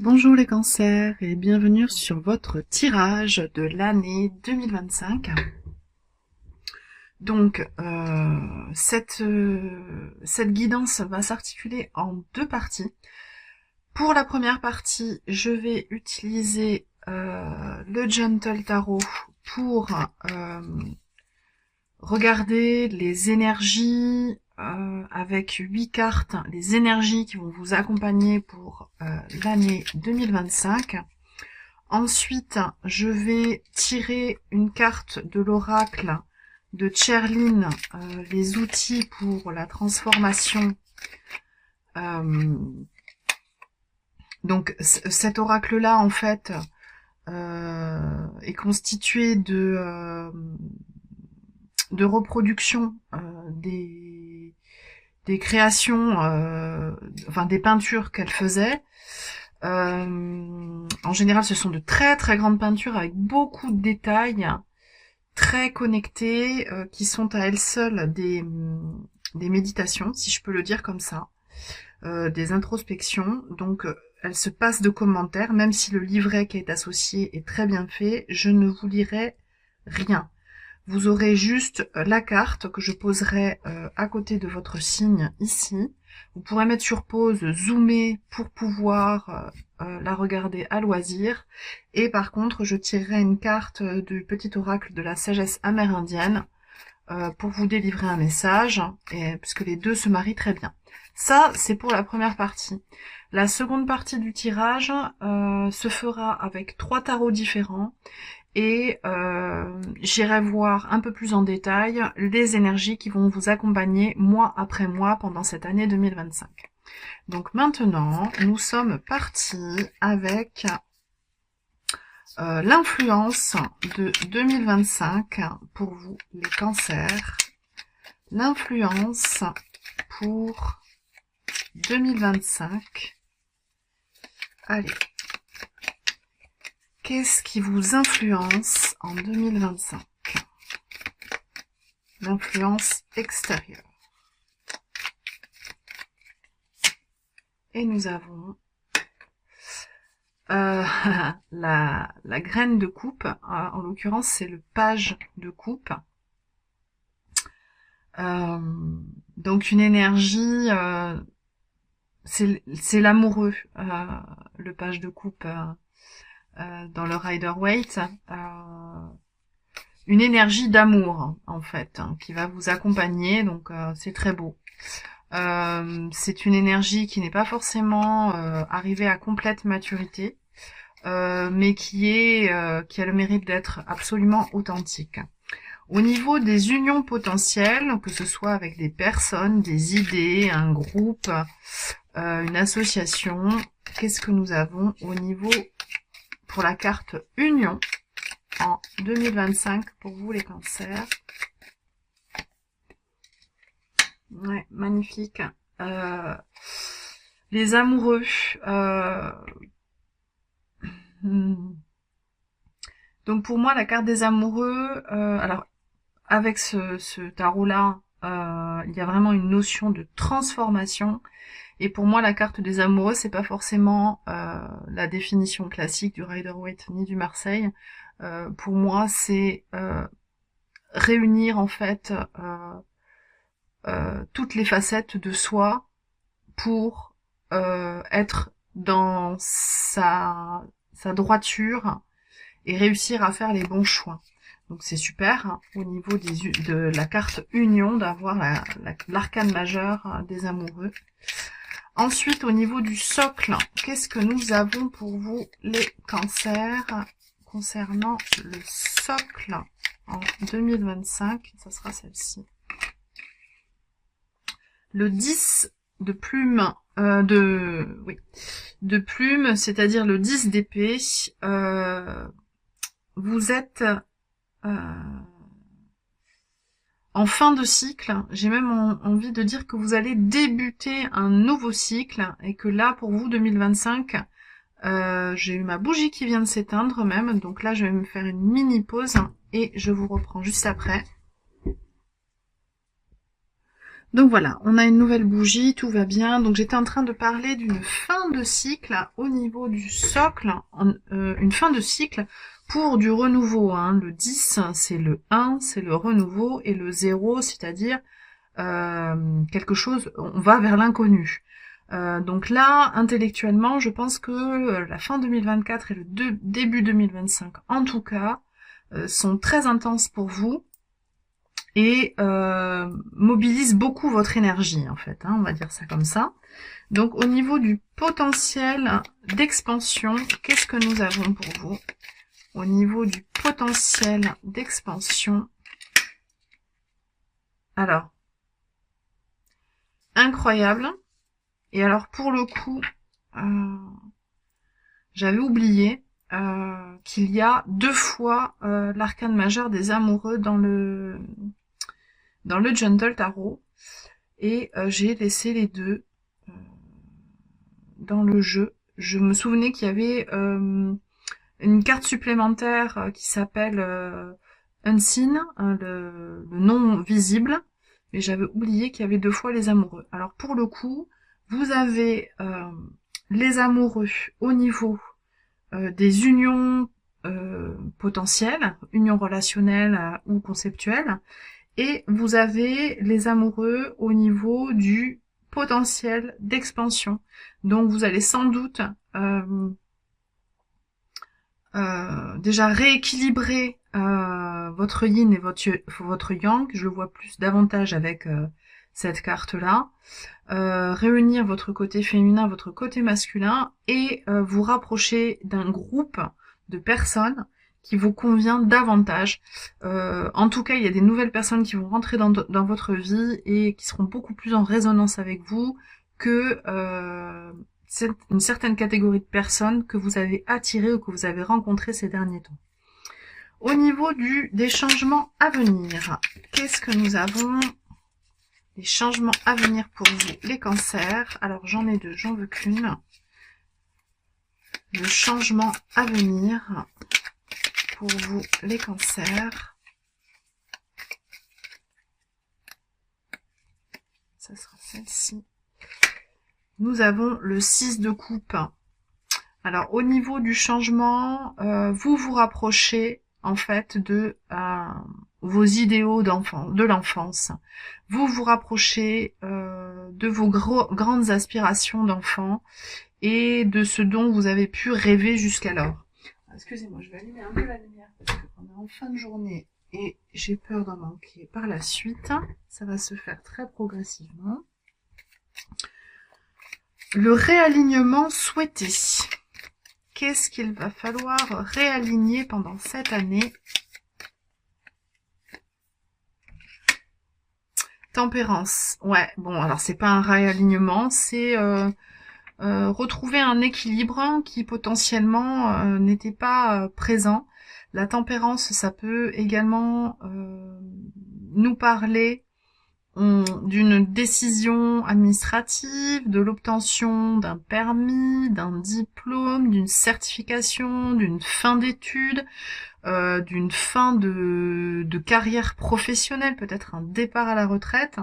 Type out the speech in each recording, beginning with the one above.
Bonjour les cancers et bienvenue sur votre tirage de l'année 2025. Donc cette guidance va s'articuler en deux parties. Pour la première partie, je vais utiliser le Gentle Tarot pour regarder les énergies avec 8 cartes, les énergies qui vont vous accompagner pour l'année 2025. Ensuite, je vais tirer une carte de l'oracle de Cherline, les outils pour la transformation. Donc cet oracle-là, en fait, est constitué de reproduction des créations, enfin des peintures qu'elle faisait. En général, ce sont de très très grandes peintures avec beaucoup de détails, très connectées, qui sont à elles seules des méditations, si je peux le dire comme ça, des introspections. Donc, elles se passent de commentaires, même si le livret qui est associé est très bien fait, je ne vous lirai rien. Vous aurez juste la carte que je poserai à côté de votre signe ici. Vous pourrez mettre sur pause, zoomer pour pouvoir la regarder à loisir. Et par contre, je tirerai une carte du petit oracle de la sagesse amérindienne pour vous délivrer un message, puisque les deux se marient très bien. Ça, c'est pour la première partie. La seconde partie du tirage se fera avec 3 tarots différents. Et j'irai voir un peu plus en détail les énergies qui vont vous accompagner mois après mois pendant cette année 2025. Donc maintenant, nous sommes partis avec l'influence de 2025 pour vous les cancers. L'influence pour 2025. Allez. Qu'est-ce qui vous influence en 2025? L'influence extérieure. Et nous avons la graine de coupe. En l'occurrence, c'est le page de coupe. Donc une énergie, c'est l'amoureux, le page de coupe. Dans le Rider-Waite, une énergie d'amour en fait, qui va vous accompagner, donc c'est très beau. C'est une énergie qui n'est pas forcément arrivée à complète maturité, mais qui a le mérite d'être absolument authentique. Au niveau des unions potentielles, que ce soit avec des personnes, des idées, un groupe, une association, qu'est-ce que nous avons au niveau pour la carte Union en 2025 pour vous les cancers? Ouais, magnifique. Les amoureux. Donc pour moi, la carte des amoureux, alors avec ce tarot-là, il y a vraiment une notion de transformation. Et pour moi, la carte des amoureux, c'est pas forcément la définition classique du Rider-Waite ni du Marseille. Pour moi, c'est réunir en fait toutes les facettes de soi pour être dans sa droiture et réussir à faire les bons choix. Donc c'est super hein, au niveau de la carte Union d'avoir l'arcane majeur des amoureux. Ensuite, au niveau du socle, qu'est-ce que nous avons pour vous les cancers concernant le socle en 2025? Ça sera celle-ci. Le 10 de plume, de plume, c'est-à-dire le 10 d'épée. Vous êtes en fin de cycle, j'ai même envie de dire que vous allez débuter un nouveau cycle et que là, pour vous, 2025, j'ai eu ma bougie qui vient de s'éteindre même, donc là, je vais me faire une mini pause et je vous reprends juste après. Donc voilà, on a une nouvelle bougie, tout va bien. Donc j'étais en train de parler d'une fin de cycle au niveau du socle, une fin de cycle pour du renouveau. Hein. Le 10, c'est le 1, c'est le renouveau, et le 0, c'est-à-dire quelque chose, on va vers l'inconnu. Donc là, intellectuellement, je pense que la fin 2024 et le début 2025, en tout cas, sont très intenses pour vous et mobilisent beaucoup votre énergie, en fait, hein, on va dire ça comme ça. Donc au niveau du potentiel d'expansion, qu'est-ce que nous avons pour vous? Au niveau du potentiel d'expansion, alors, incroyable. Et alors pour le coup, j'avais oublié qu'il y a 2 fois l'arcane majeur des amoureux dans le Gentle Tarot, et j'ai laissé les deux dans le jeu. Je me souvenais qu'il y avait une carte supplémentaire qui s'appelle Unseen, le non visible, mais j'avais oublié qu'il y avait 2 fois les amoureux. Alors pour le coup, vous avez les amoureux au niveau des unions potentielles, unions relationnelles ou conceptuelles, et vous avez les amoureux au niveau du potentiel d'expansion. Donc vous allez sans doute déjà rééquilibrer votre yin et votre yang. Je le vois plus davantage avec cette carte-là. Réunir votre côté féminin, votre côté masculin, et vous rapprocher d'un groupe de personnes qui vous convient davantage. En tout cas, il y a des nouvelles personnes qui vont rentrer dans votre vie et qui seront beaucoup plus en résonance avec vous que une certaine catégorie de personnes que vous avez attirées ou que vous avez rencontrées ces derniers temps. Au niveau des changements à venir, qu'est-ce que nous avons? Les changements à venir pour vous, les cancers. Alors j'en ai 2, j'en veux qu'une. Le changement à venir pour vous, les cancers. Ça sera celle-ci. Nous avons le 6 de coupe. Alors au niveau du changement, vous vous rapprochez en fait de vos idéaux de l'enfance. Vous vous rapprochez de vos grandes aspirations d'enfant et de ce dont vous avez pu rêver jusqu'alors. Excusez-moi, je vais allumer un peu la lumière parce qu'on est en fin de journée et j'ai peur d'en manquer par la suite. Ça va se faire très progressivement. Le réalignement souhaité. Qu'est-ce qu'il va falloir réaligner pendant cette année? Tempérance. Ouais, bon, alors c'est pas un réalignement, c'est retrouver un équilibre qui potentiellement n'était pas présent. La tempérance, ça peut également nous parler d'une décision administrative, de l'obtention d'un permis, d'un diplôme, d'une certification, d'une fin d'études, d'une fin de carrière professionnelle, peut-être un départ à la retraite.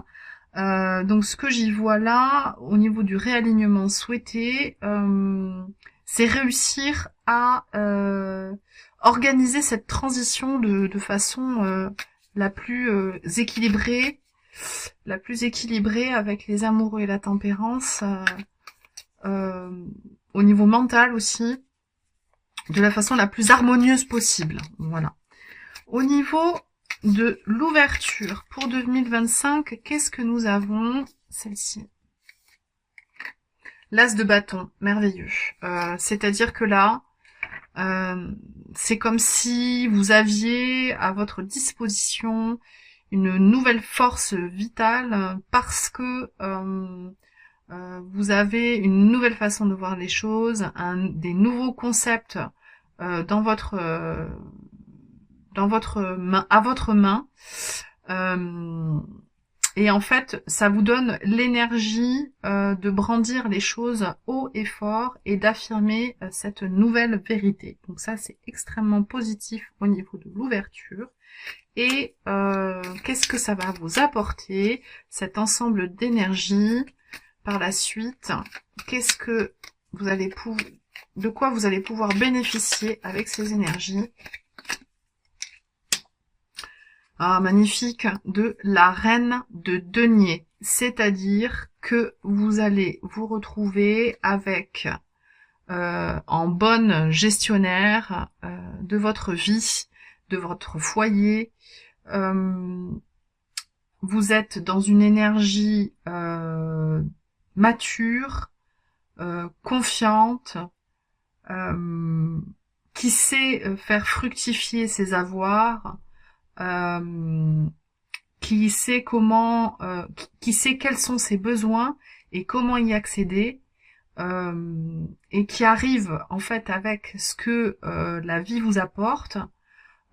Donc ce que j'y vois là, au niveau du réalignement souhaité, c'est réussir à organiser cette transition de façon la plus équilibrée, avec les amoureux et la tempérance, au niveau mental aussi, de la façon la plus harmonieuse possible. Voilà. Au niveau de l'ouverture pour 2025, qu'est-ce que nous avons? Celle-ci. L'as de bâton, merveilleux. C'est-à-dire que là, c'est comme si vous aviez à votre disposition une nouvelle force vitale parce que vous avez une nouvelle façon de voir les choses, des nouveaux concepts dans votre main, à votre main. Et en fait, ça vous donne l'énergie de brandir les choses haut et fort et d'affirmer cette nouvelle vérité. Donc ça, c'est extrêmement positif au niveau de l'ouverture. Et qu'est-ce que ça va vous apporter, cet ensemble d'énergie par la suite? Qu'est-ce que vous allez de quoi vous allez pouvoir bénéficier avec ces énergies? Ah, magnifique, de la reine de denier. C'est-à-dire que vous allez vous retrouver avec, en bonne gestionnaire de votre vie, de votre foyer. Vous êtes dans une énergie mature, confiante, qui sait faire fructifier ses avoirs, qui sait comment, qui sait quels sont ses besoins et comment y accéder, et qui arrive en fait avec ce que la vie vous apporte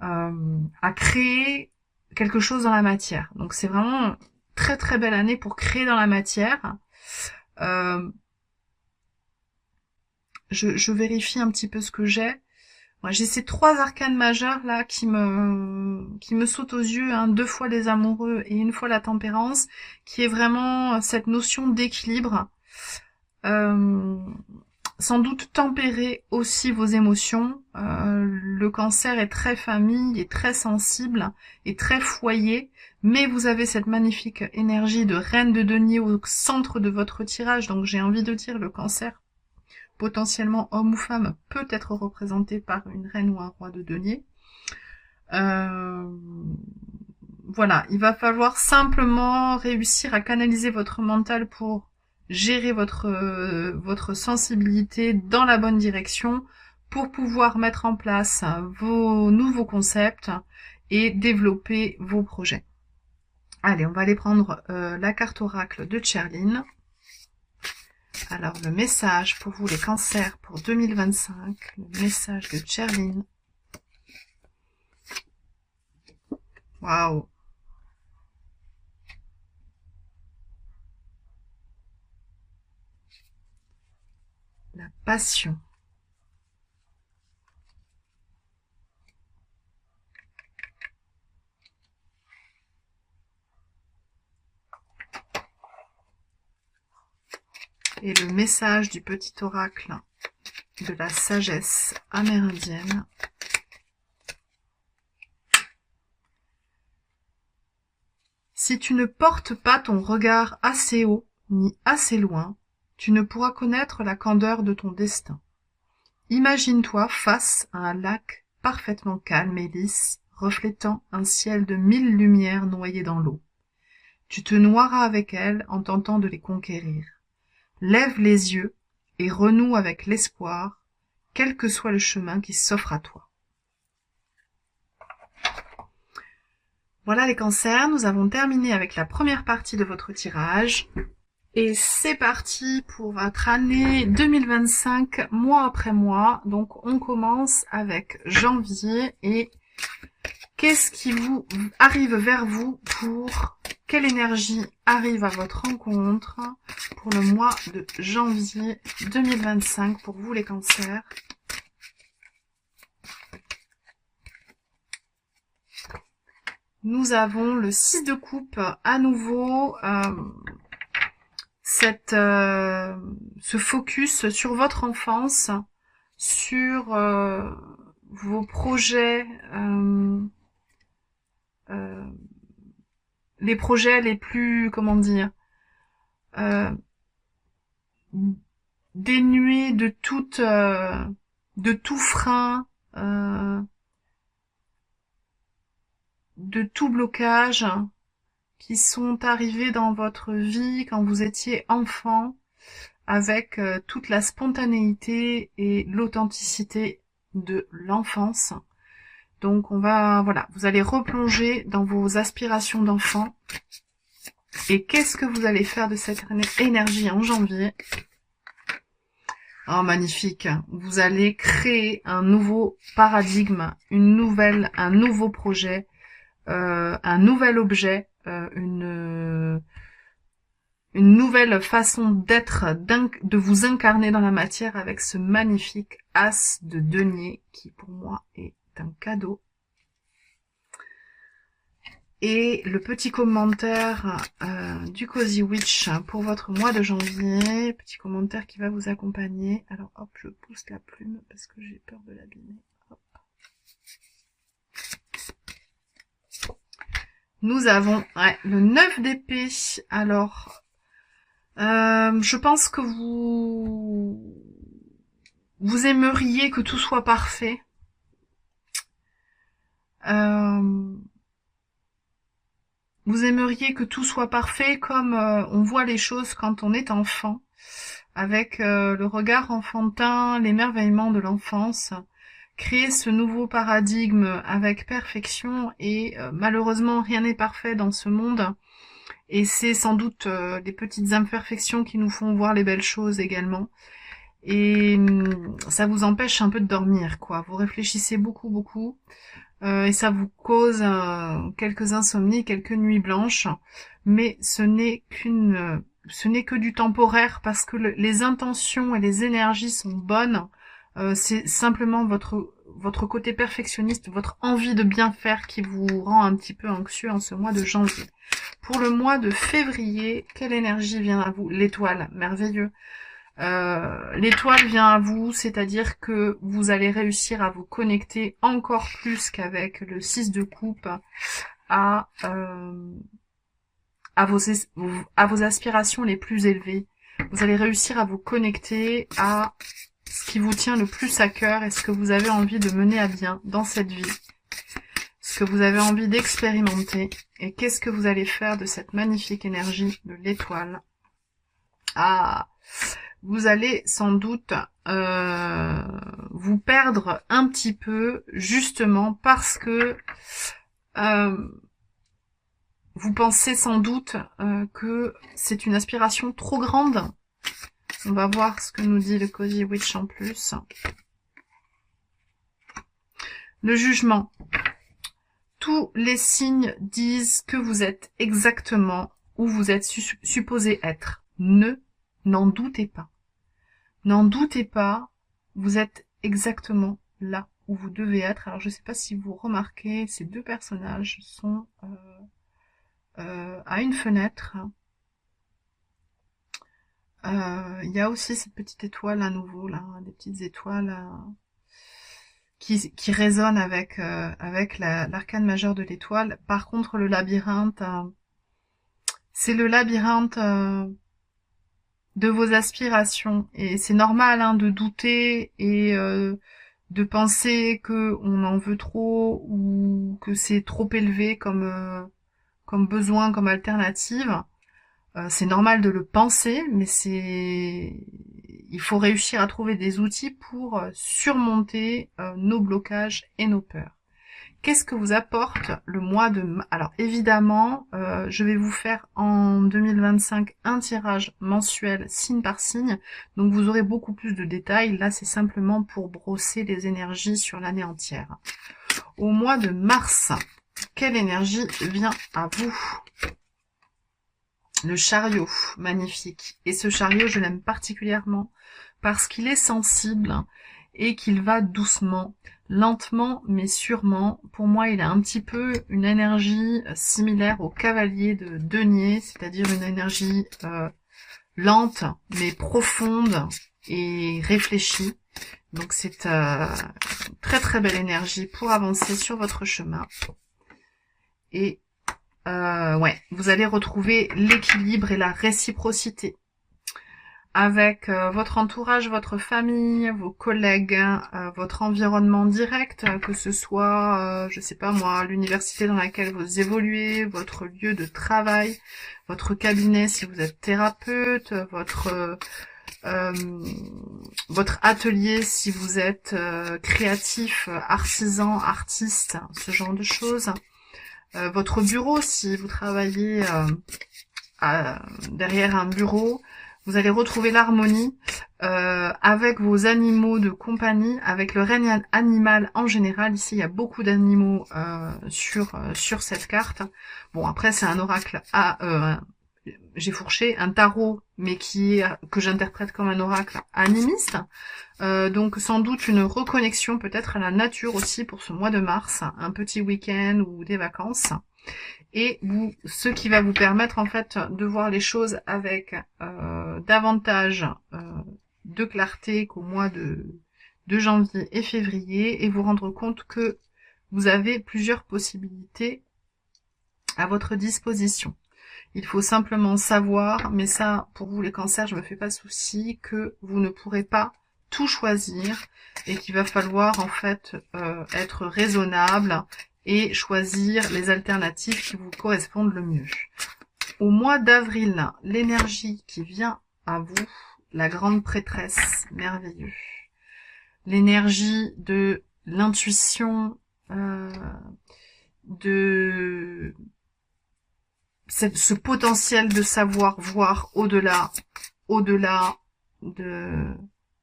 à créer quelque chose dans la matière. Donc c'est vraiment une très très belle année pour créer dans la matière. Je vérifie un petit peu ce que j'ai. Ouais, j'ai ces 3 arcanes majeures là qui me sautent aux yeux, hein, 2 fois les amoureux et 1 fois la tempérance, qui est vraiment cette notion d'équilibre. Sans doute tempérer aussi vos émotions. Le cancer est très famille, est très sensible, est très foyer, mais vous avez cette magnifique énergie de reine de denier au centre de votre tirage, donc j'ai envie de dire le cancer, potentiellement homme ou femme, peut être représenté par une reine ou un roi de denier. Voilà, il va falloir simplement réussir à canaliser votre mental pour gérer votre sensibilité dans la bonne direction pour pouvoir mettre en place vos nouveaux concepts et développer vos projets. Allez, on va aller prendre la carte oracle de Tcherline. Alors, le message pour vous les cancers pour 2025, le message de Tcherline. Waouh! La passion. Et le message du petit oracle de la sagesse amérindienne. Si tu ne portes pas ton regard assez haut ni assez loin, tu ne pourras connaître la candeur de ton destin. Imagine-toi face à un lac parfaitement calme et lisse, reflétant un ciel de 1000 lumières noyées dans l'eau. Tu te noieras avec elles en tentant de les conquérir. Lève les yeux et renoue avec l'espoir, quel que soit le chemin qui s'offre à toi. Voilà les cancers, nous avons terminé avec la première partie de votre tirage. Et c'est parti pour votre année 2025, mois après mois. Donc on commence avec janvier et qu'est-ce qui vous arrive vers vous pour... Quelle énergie arrive à votre rencontre pour le mois de janvier 2025 pour vous les cancers? Nous avons le 6 de coupe à nouveau, ce focus sur votre enfance, sur vos projets, les projets les plus, comment dire, dénués de tout frein, de tout blocage, qui sont arrivés dans votre vie quand vous étiez enfant, avec toute la spontanéité et l'authenticité de l'enfance. Donc on va, voilà, vous allez replonger dans vos aspirations d'enfant. Et qu'est-ce que vous allez faire de cette énergie en janvier? Oh, magnifique. Vous allez créer un nouveau paradigme, un nouveau projet, un nouvel objet une nouvelle façon d'être, de vous incarner dans la matière avec ce magnifique as de denier qui pour moi est un cadeau. Et le petit commentaire du Cozy Witch pour votre mois de janvier, petit commentaire qui va vous accompagner. Alors hop, je pousse la plume parce que j'ai peur de l'abîmer. Hop. Nous avons le 9 d'épée. Alors, je pense que vous aimeriez que tout soit parfait. Vous aimeriez que tout soit parfait comme on voit les choses quand on est enfant, avec le regard enfantin, l'émerveillement de l'enfance, créer ce nouveau paradigme avec perfection et malheureusement rien n'est parfait dans ce monde et c'est sans doute les petites imperfections qui nous font voir les belles choses également et ça vous empêche un peu de dormir quoi, vous réfléchissez beaucoup et ça vous cause quelques insomnies, quelques nuits blanches, mais ce n'est que du temporaire parce que les intentions et les énergies sont bonnes. C'est simplement votre côté perfectionniste, votre envie de bien faire qui vous rend un petit peu anxieux en ce mois de janvier. Pour le mois de février, quelle énergie vient à vous? L'étoile, merveilleux. L'étoile vient à vous, c'est-à-dire que vous allez réussir à vous connecter encore plus qu'avec le 6 de coupe à vos aspirations les plus élevées. Vous allez réussir à vous connecter à ce qui vous tient le plus à cœur et ce que vous avez envie de mener à bien dans cette vie. Ce que vous avez envie d'expérimenter et qu'est-ce que vous allez faire de cette magnifique énergie de l'étoile. Vous allez sans doute vous perdre un petit peu justement parce que vous pensez sans doute que c'est une aspiration trop grande. On va voir ce que nous dit le Cozy Witch en plus. Le jugement. Tous les signes disent que vous êtes exactement où vous êtes supposé être. N'en doutez pas. N'en doutez pas, vous êtes exactement là où vous devez être. Alors je ne sais pas si vous remarquez, ces deux personnages sont à une fenêtre. Il y a aussi cette petite étoile à nouveau, là, des petites étoiles qui résonnent avec l'arcane majeur de l'étoile. Par contre, le labyrinthe, c'est le labyrinthe de vos aspirations et c'est normal hein, de douter et de penser que on en veut trop ou que c'est trop élevé comme besoin, comme alternative. C'est normal de le penser, mais il faut réussir à trouver des outils pour surmonter nos blocages et nos peurs. Qu'est-ce que vous apporte le mois de mars? Alors évidemment, je vais vous faire en 2025 un tirage mensuel signe par signe, donc vous aurez beaucoup plus de détails. Là, c'est simplement pour brosser les énergies sur l'année entière. Au mois de mars, quelle énergie vient à vous? Le chariot, magnifique. Et ce chariot, je l'aime particulièrement parce qu'il est sensible et qu'il va doucement, lentement mais sûrement. Pour moi, il a un petit peu une énergie similaire au cavalier de denier, c'est-à-dire une énergie lente mais profonde et réfléchie. Donc c'est une très très belle énergie pour avancer sur votre chemin. Et ouais, vous allez retrouver l'équilibre et la réciprocité avec votre entourage, votre famille, vos collègues, votre environnement direct, que ce soit, je sais pas moi, l'université dans laquelle vous évoluez, votre lieu de travail, votre cabinet si vous êtes thérapeute, votre atelier si vous êtes créatif, artisan, artiste, ce genre de choses. Votre bureau si vous travaillez derrière un bureau, vous allez retrouver l'harmonie avec vos animaux de compagnie, avec le règne animal en général. Ici, il y a beaucoup d'animaux sur cette carte. Bon, après, c'est un oracle j'ai fourché, un tarot, mais que j'interprète comme un oracle animiste. Donc sans doute une reconnexion peut-être à la nature aussi pour ce mois de mars, un petit week-end ou des vacances. Et ce qui va vous permettre en fait de voir les choses avec davantage de clarté qu'au mois de janvier et février, et vous rendre compte que vous avez plusieurs possibilités à votre disposition. Il faut simplement savoir, mais ça, pour vous les cancers, je me fais pas souci, que vous ne pourrez pas tout choisir et qu'il va falloir en fait être raisonnable et choisir les alternatives qui vous correspondent le mieux. Au mois d'avril, l'énergie qui vient à vous, la grande prêtresse, merveilleux. L'énergie de l'intuition, de ce potentiel de savoir voir au-delà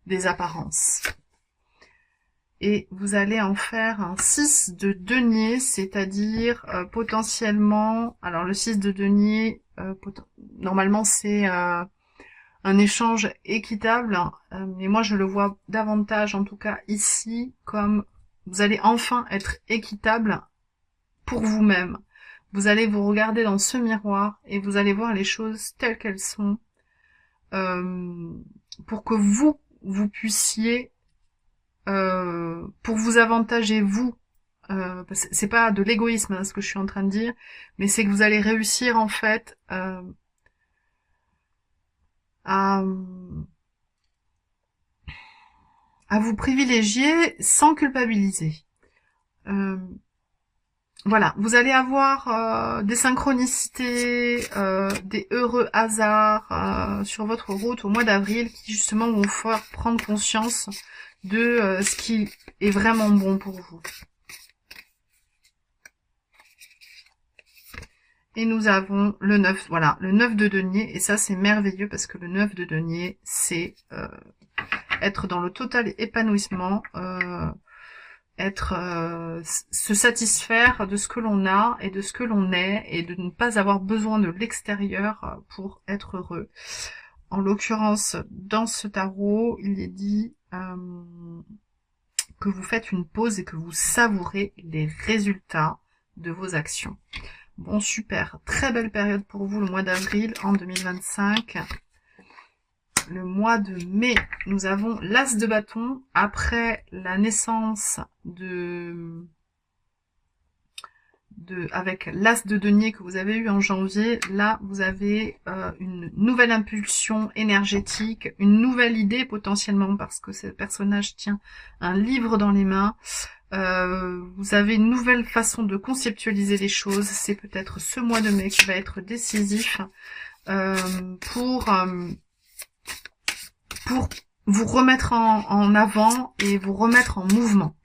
des apparences. Et vous allez en faire un 6 de denier, c'est-à-dire potentiellement, alors le 6 de denier, normalement c'est un échange équitable, mais moi je le vois davantage, en tout cas ici, comme vous allez enfin être équitable pour vous-même. Vous allez vous regarder dans ce miroir et vous allez voir les choses telles qu'elles sont, pour que vous puissiez, pour vous avantager vous, c'est pas de l'égoïsme hein, ce que je suis en train de dire, mais c'est que vous allez réussir en fait à vous privilégier sans culpabiliser. Voilà, vous allez avoir des synchronicités, des heureux hasards sur votre route au mois d'avril qui justement vont faire prendre conscience de ce qui est vraiment bon pour vous. Et nous avons le 9, voilà, le 9 de denier, et ça c'est merveilleux parce que le 9 de denier, c'est être dans le total épanouissement, se satisfaire de ce que l'on a et de ce que l'on est et de ne pas avoir besoin de l'extérieur pour être heureux. En l'occurrence, dans ce tarot, il est dit que vous faites une pause et que vous savourez les résultats de vos actions. Bon, super, très belle période pour vous le mois d'avril en 2025. Le mois de mai, nous avons l'As de bâton. Après la naissance avec l'As de denier que vous avez eu en janvier, là vous avez une nouvelle impulsion énergétique, une nouvelle idée potentiellement parce que ce personnage tient un livre dans les mains. Vous avez une nouvelle façon de conceptualiser les choses. C'est peut-être ce mois de mai qui va être décisif pour vous remettre en avant et vous remettre en mouvement.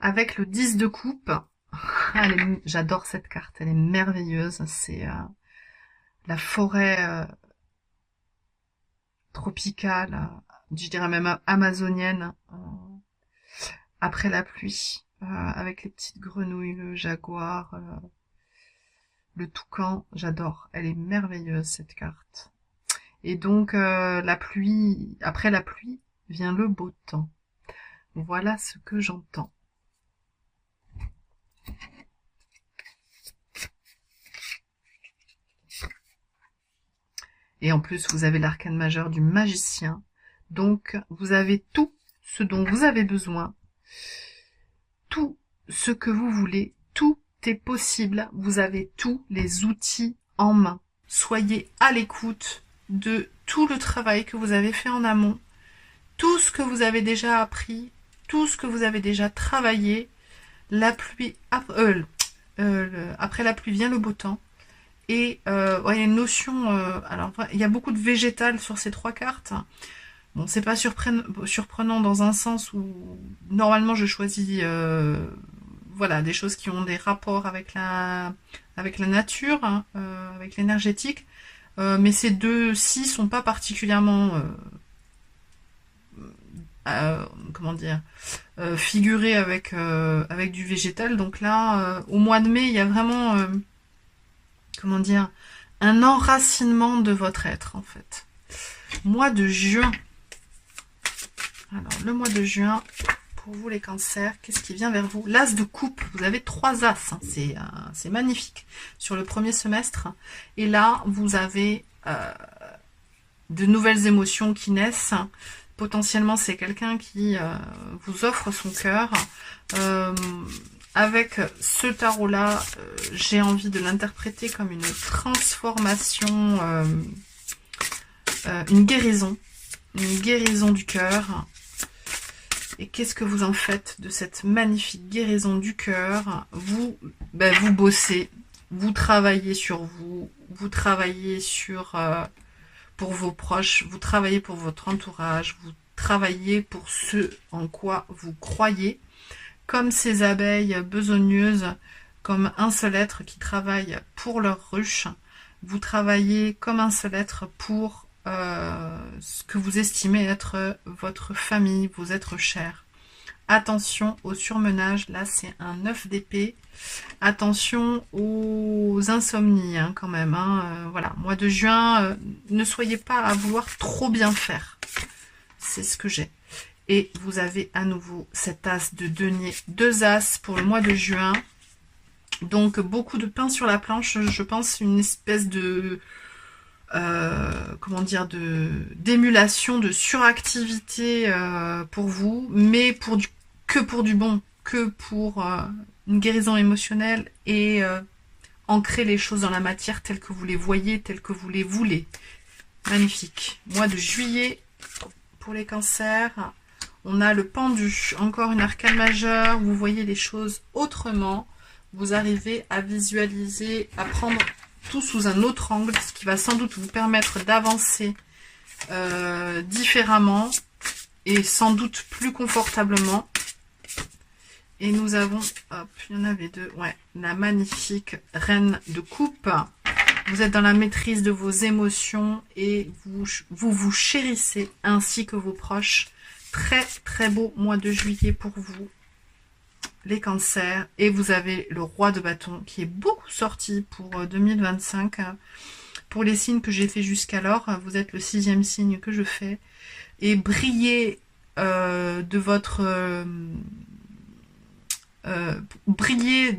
Avec le 10 de coupe, j'adore cette carte, elle est merveilleuse, c'est la forêt tropicale, je dirais même amazonienne, après la pluie, avec les petites grenouilles, le jaguar, le toucan, j'adore, elle est merveilleuse cette carte. Et donc la pluie, après la pluie vient le beau temps. Voilà ce que j'entends. Et en plus, vous avez l'arcane majeur du magicien. Donc, vous avez tout ce dont vous avez besoin. Tout ce que vous voulez. Tout est possible. Vous avez tous les outils en main. Soyez à l'écoute de tout le travail que vous avez fait en amont. Tout ce que vous avez déjà appris. Tout ce que vous avez déjà travaillé. La pluie... après la pluie vient le beau temps. Et il y a une notion, alors il y a beaucoup de végétal sur ces trois cartes. Bon, c'est pas surprenant dans un sens où normalement je choisis voilà, des choses qui ont des rapports avec la nature, hein, avec l'énergétique. Mais ces deux-ci sont pas particulièrement comment dire, figurés avec du végétal. Donc là, au mois de mai, il y a vraiment comment dire, un enracinement de votre être en fait. Mois de juin. Alors le mois de juin, pour vous les cancers, qu'est-ce qui vient vers vous? L'as de coupe, vous avez 3 as, hein. C'est magnifique sur le premier semestre. Et là, vous avez de nouvelles émotions qui naissent. Potentiellement, c'est quelqu'un qui vous offre son cœur. Avec ce tarot-là, j'ai envie de l'interpréter comme une transformation, une guérison du cœur. Et qu'est-ce que vous en faites de cette magnifique guérison du cœur? Vous bossez, vous travaillez sur vous, vous travaillez sur pour vos proches, vous travaillez pour votre entourage, vous travaillez pour ce en quoi vous croyez, comme ces abeilles besogneuses, comme un seul être qui travaille pour leur ruche. Vous travaillez comme un seul être pour ce que vous estimez être votre famille, vos êtres chers. Attention au surmenage, là c'est un 9 d'épée. Attention aux insomnies hein, quand même. Hein. Voilà, mois de juin, ne soyez pas à vouloir trop bien faire. C'est ce que j'ai. Et vous avez à nouveau cet as de denier, 2 as pour le mois de juin. Donc beaucoup de pain sur la planche, je pense une espèce de comment dire, d'émulation, de suractivité pour vous, mais que pour du bon, que pour une guérison émotionnelle et ancrer les choses dans la matière telles que vous les voyez, telles que vous les voulez. Magnifique. Mois de juillet pour les cancers. On a le pendu, encore une arcane majeure. Vous voyez les choses autrement. Vous arrivez à visualiser, à prendre tout sous un autre angle, ce qui va sans doute vous permettre d'avancer différemment et sans doute plus confortablement. Et nous avons, hop, il y en avait 2, ouais, la magnifique reine de coupe. Vous êtes dans la maîtrise de vos émotions et vous chérissez ainsi que vos proches. Très très beau mois de juillet pour vous, les cancers. Et vous avez le roi de bâton qui est beaucoup sorti pour 2025. Pour les signes que j'ai fait jusqu'alors, vous êtes le 6e signe que je fais. Et brillez de votre... brillez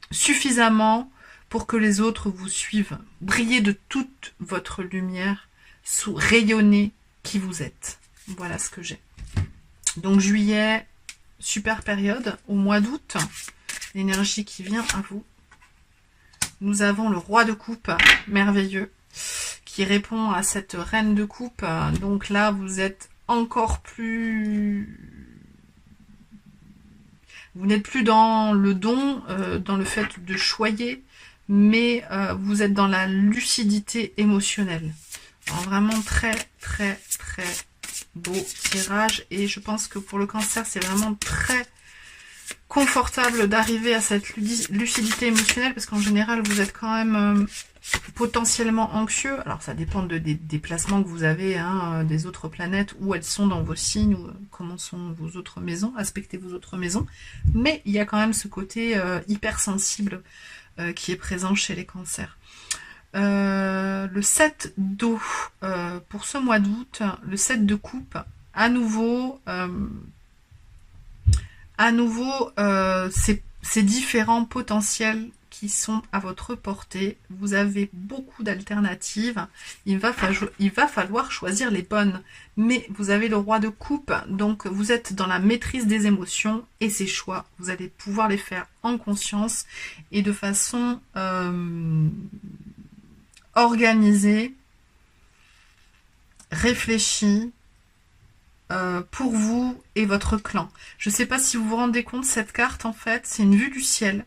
suffisamment pour que les autres vous suivent. Brillez de toute votre lumière, rayonnez qui vous êtes. Voilà ce que j'ai. Donc juillet, super période. Au mois d'août, l'énergie qui vient à vous. Nous avons le roi de coupe, merveilleux, qui répond à cette reine de coupe. Donc là, vous êtes encore plus... Vous n'êtes plus dans le don, dans le fait de choyer, mais vous êtes dans la lucidité émotionnelle. Alors vraiment très, très, très beau tirage. Et je pense que pour le cancer, c'est vraiment très confortable d'arriver à cette lucidité émotionnelle, parce qu'en général, vous êtes quand même potentiellement anxieux. Alors ça dépend des placements que vous avez, hein, des autres planètes, où elles sont dans vos signes, ou comment sont vos autres maisons, aspectez vos autres maisons. Mais il y a quand même ce côté hypersensible qui est présent chez les cancers. Le 7 d'eau pour ce mois d'août, le 7 de coupe, à nouveau ces différents potentiels qui sont à votre portée. Vous avez beaucoup d'alternatives. Il va falloir choisir les bonnes. Mais vous avez le roi de coupe, donc vous êtes dans la maîtrise des émotions et ces choix, vous allez pouvoir les faire en conscience et de façon organisée, réfléchie, pour vous et votre clan. Je ne sais pas si vous vous rendez compte, cette carte, en fait, c'est une vue du ciel.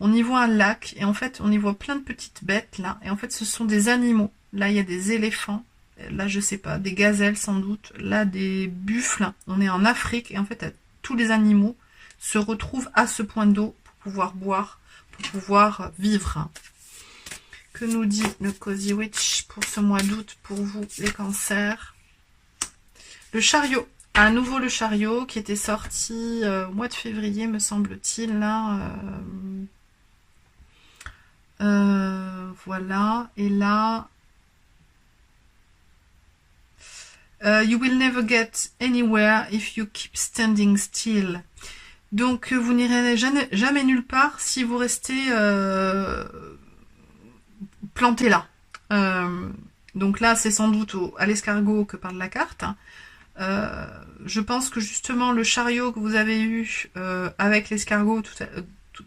On y voit un lac, et en fait, on y voit plein de petites bêtes, là. Et en fait, ce sont des animaux. Là, il y a des éléphants. Là, je sais pas, des gazelles, sans doute. Là, des buffles. On est en Afrique, et en fait, tous les animaux se retrouvent à ce point d'eau pour pouvoir boire, pour pouvoir vivre. que nous dit le Cozy Witch pour ce mois d'août pour vous, les cancers? Le chariot. À nouveau le chariot qui était sorti au mois de février, me semble-t-il. Là, voilà. Et là... you will never get anywhere if you keep standing still. Donc vous n'irez jamais nulle part si vous restez planté là. Donc là c'est sans doute à l'escargot que parle la carte. Je pense que justement le chariot que vous avez eu avec l'escargot,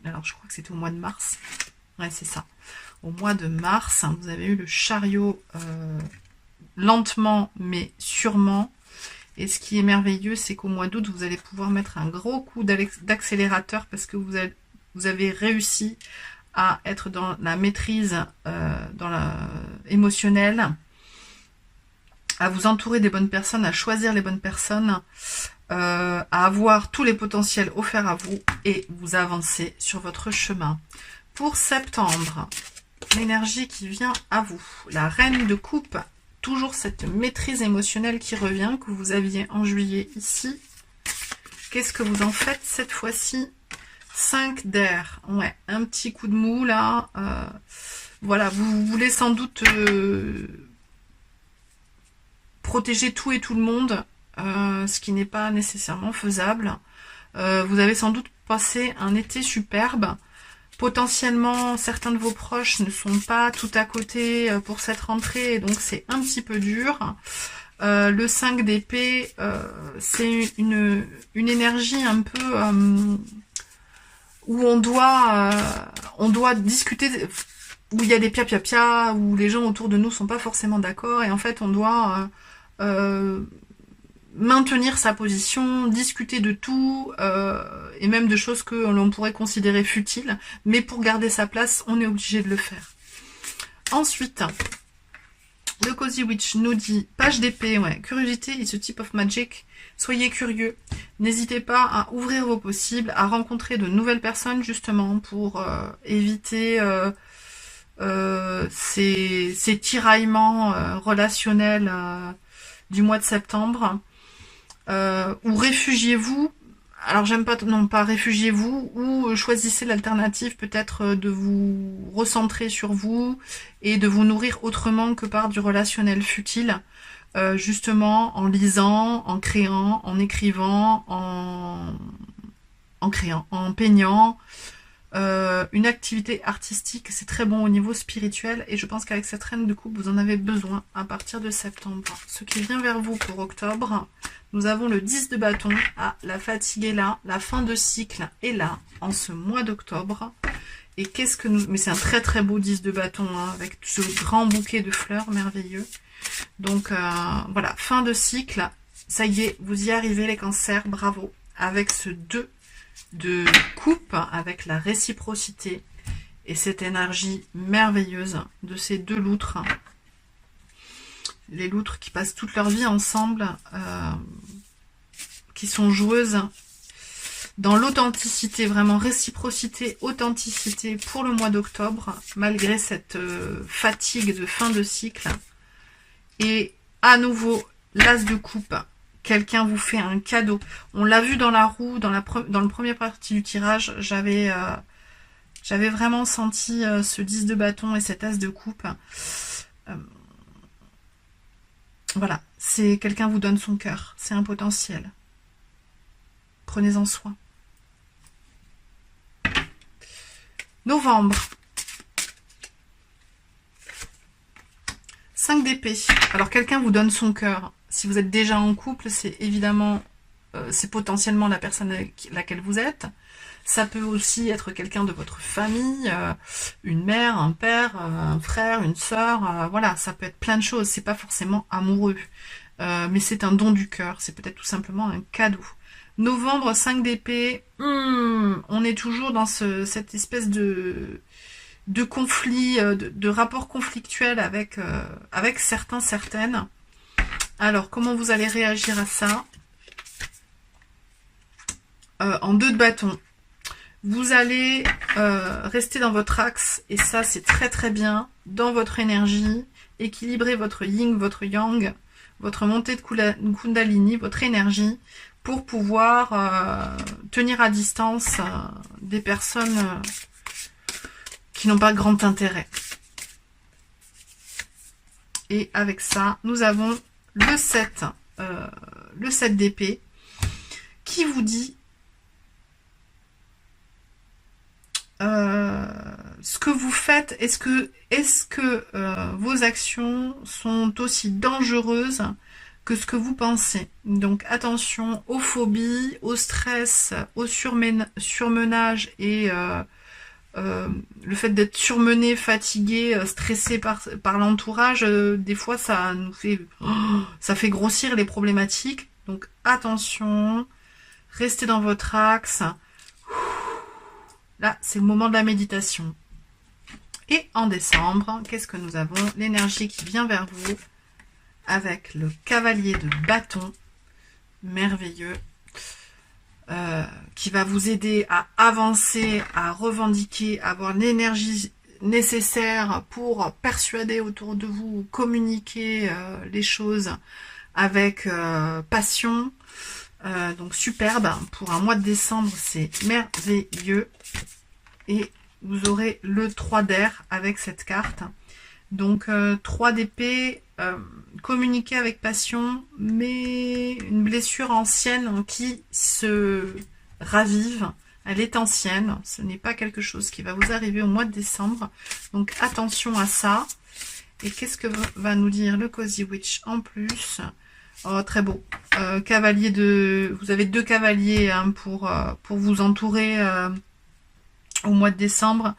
alors je crois que c'était au mois de mars. Ouais, c'est ça. Au mois de mars, vous avez eu le chariot lentement mais sûrement. Et ce qui est merveilleux, c'est qu'au mois d'août, vous allez pouvoir mettre un gros coup d'accélérateur parce que vous avez réussi à être dans la maîtrise émotionnelle, à vous entourer des bonnes personnes, à choisir les bonnes personnes, à avoir tous les potentiels offerts à vous et vous avancez sur votre chemin. Pour septembre, l'énergie qui vient à vous, la reine de coupe, toujours cette maîtrise émotionnelle qui revient, que vous aviez en juillet ici. Qu'est-ce que vous en faites cette fois-ci? 5 d'air, ouais, un petit coup de mou là. Voilà, vous voulez sans doute protéger tout et tout le monde, ce qui n'est pas nécessairement faisable. Vous avez sans doute passé un été superbe. Potentiellement, certains de vos proches ne sont pas tout à côté pour cette rentrée, donc c'est un petit peu dur. Le 5 d'épée, c'est une énergie un peu où on doit discuter, où il y a des pia-pia-pia, où les gens autour de nous sont pas forcément d'accord, et en fait on doit maintenir sa position, discuter de tout, et même de choses que l'on pourrait considérer futiles, mais pour garder sa place, on est obligé de le faire. Ensuite, le Cozy Witch nous dit, page d'épée, ouais, curiosité is a type of magic, soyez curieux, n'hésitez pas à ouvrir vos possibles, à rencontrer de nouvelles personnes, justement, pour éviter ces tiraillements relationnels du mois de septembre. Ou réfugiez-vous, alors j'aime pas, non pas réfugiez-vous, ou choisissez l'alternative peut-être de vous recentrer sur vous et de vous nourrir autrement que par du relationnel futile, justement en lisant, en créant, en écrivant, en peignant. Une activité artistique, c'est très bon au niveau spirituel et je pense qu'avec cette reine de coupe, vous en avez besoin à partir de septembre. Ce qui vient vers vous pour octobre, nous avons le 10 de bâton. Ah, la fatigue est là, la fin de cycle est là, en ce mois d'octobre. Et qu'est-ce que nous... Mais c'est un très très beau 10 de bâton, hein, avec ce grand bouquet de fleurs merveilleux. Donc voilà, fin de cycle, ça y est, vous y arrivez les cancers, bravo. Avec ce 2 de coupe, avec la réciprocité et cette énergie merveilleuse de ces deux loutres. Les loutres qui passent toute leur vie ensemble, qui sont joueuses dans l'authenticité, vraiment réciprocité, authenticité pour le mois d'octobre, malgré cette fatigue de fin de cycle. Et à nouveau, l'as de coupe. Quelqu'un vous fait un cadeau. On l'a vu dans la roue, dans le premier partie du tirage, j'avais vraiment senti ce 10 de bâton et cet as de coupe. Voilà, c'est quelqu'un vous donne son cœur, c'est un potentiel. Prenez-en soin. Novembre. 5 d'épée. Alors quelqu'un vous donne son cœur. Si vous êtes déjà en couple, c'est évidemment, c'est potentiellement la personne avec laquelle vous êtes. Ça peut aussi être quelqu'un de votre famille, une mère, un père, un frère, une sœur. Voilà, ça peut être plein de choses. C'est pas forcément amoureux, mais c'est un don du cœur. C'est peut-être tout simplement un cadeau. Novembre, 5 d'épée. On est toujours dans cette espèce de conflit, de rapport conflictuel avec certains, certaines. Alors, comment vous allez réagir à ça? En 2 de bâton. Vous allez rester dans votre axe, et ça c'est très très bien, dans votre énergie, équilibrer votre yin, votre yang, votre montée de kundalini, votre énergie, pour pouvoir tenir à distance des personnes qui n'ont pas grand intérêt. Et avec ça, nous avons le 7 d'épée, qui vous dit ce que vous faites, est-ce que vos actions sont aussi dangereuses que ce que vous pensez. Donc attention aux phobies, au stress, au surmenage et le fait d'être surmené, fatigué, stressé par l'entourage, des fois ça nous fait ça fait grossir les problématiques. Donc attention, restez dans votre axe. Là, c'est le moment de la méditation. Et en décembre, qu'est-ce que nous avons? L'énergie qui vient vers vous avec le cavalier de bâton, merveilleux, qui va vous aider à avancer, à revendiquer, à avoir l'énergie nécessaire pour persuader autour de vous, communiquer les choses avec passion. Donc superbe, pour un mois de décembre, c'est merveilleux. Et vous aurez le 3 d'air avec cette carte. Donc 3 d'épée, communiquer avec passion, mais une blessure ancienne qui se ravive. Elle est ancienne, ce n'est pas quelque chose qui va vous arriver au mois de décembre. Donc attention à ça. Et qu'est-ce que va nous dire le Cozy Witch en plus? Oh, très beau. Cavalier de... Vous avez 2 cavaliers hein, pour vous entourer au mois de décembre.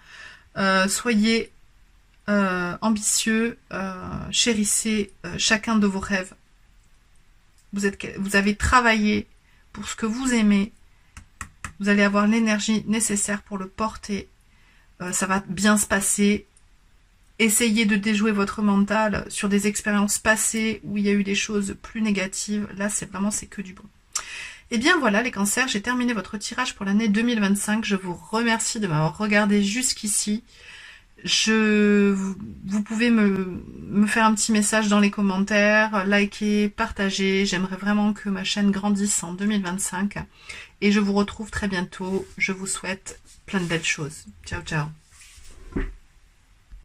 Soyez ambitieux, chérissez chacun de vos rêves. Vous avez travaillé pour ce que vous aimez. Vous allez avoir l'énergie nécessaire pour le porter. Ça va bien se passer. Essayez de déjouer votre mental sur des expériences passées où il y a eu des choses plus négatives. Là, c'est que du bon. Et bien voilà les cancers, j'ai terminé votre tirage pour l'année 2025. Je vous remercie de m'avoir regardé jusqu'ici. Vous pouvez me faire un petit message dans les commentaires, liker, partager. J'aimerais vraiment que ma chaîne grandisse en 2025. Et je vous retrouve très bientôt. Je vous souhaite plein de belles choses. Ciao, ciao.